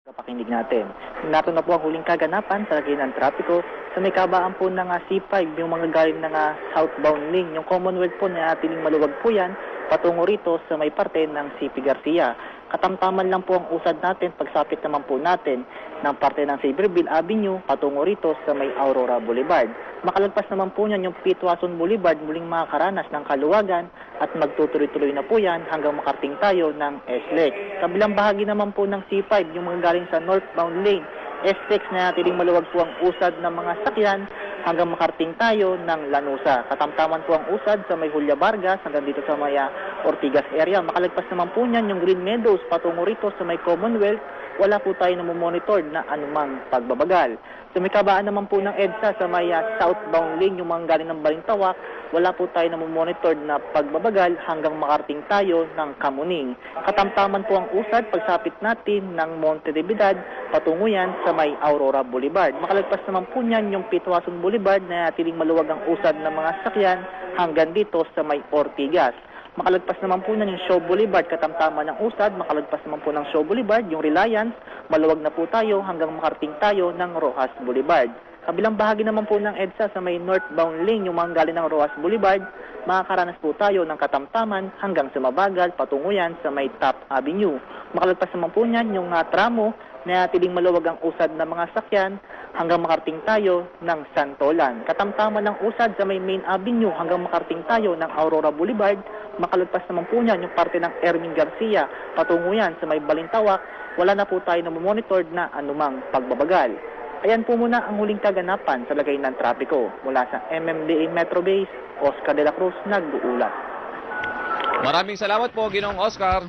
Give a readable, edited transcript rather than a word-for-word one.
Pakinig natin. Nato na po ang huling kaganapan sa lagay ng trapiko sa may kabaan po ng C5, yung mga galing ng southbound lane. Yung Commonwealth po na atiling maluwag po yan, patungo rito sa may parte ng CP Garcia. Katamtaman lang po ang usad natin, pagsapit naman po natin ng parte ng Saberville Avenue, patungo rito sa may Aurora Boulevard. Makalagpas naman po niyan yung Pitwason Boulevard, muling makakaranas ng kaluwagan at magtutuloy-tuloy na po yan hanggang makarating tayo ng SLEX. Kabilang bahagi naman po ng C5, yung mga galing sa northbound lane, SLEX na tiling maluwag po ang usad ng mga sakyan hanggang makarating tayo ng Lanusa. Katamtaman po ang usad sa may Julia Vargas hanggang dito sa may Ortigas area. Makalagpas naman po niyan yung Green Meadows patungo rito sa may Commonwealth. Wala po tayo na monitor na anumang pagbabagal. Sa may kabaan naman po ng EDSA sa may southbound lane, yung mga galing ng Balintawak, wala po tayo na monitor na pagbabagal hanggang makarating tayo ng Kamuning. Katamtaman po ang usad pagsapit natin ng Monte de Piedad, patungo yan sa may Aurora Boulevard. Makalagpas naman po niyan yung Pitwason Boulevard na tiling maluwag ang usad ng mga sakyan hanggang dito sa may Ortigas. Makalagpas naman po na yung Shaw Boulevard, katamtama ng usad. Makalagpas naman po ng Shaw Boulevard, yung Reliance, maluwag na po tayo hanggang makarating tayo ng Rojas Boulevard. Kabilang bahagi naman po ng EDSA sa may northbound lane, yung mga galing ng Rojas Boulevard, makakaranas po tayo ng katamtaman hanggang sa Mabagal, patungo yan sa may Top Avenue. Makalagpas naman po niyan yung tramo na tiling maluwag ang usad ng mga sakyan hanggang makarating tayo ng Santolan. Katamtaman ng usad sa may Main Avenue hanggang makarating tayo ng Aurora Boulevard. Makalagpas naman po niyan yung parte ng Erming Garcia, patungo yan sa may Balintawak. Wala na po tayo na monitor na anumang pagbabagal. Ayan po muna ang huling kaganapan sa lagay ng trapiko. Mula sa MMDA Metro Base, Oscar de la Cruz nag-uulat. Maraming salamat po, Ginoong Oscar.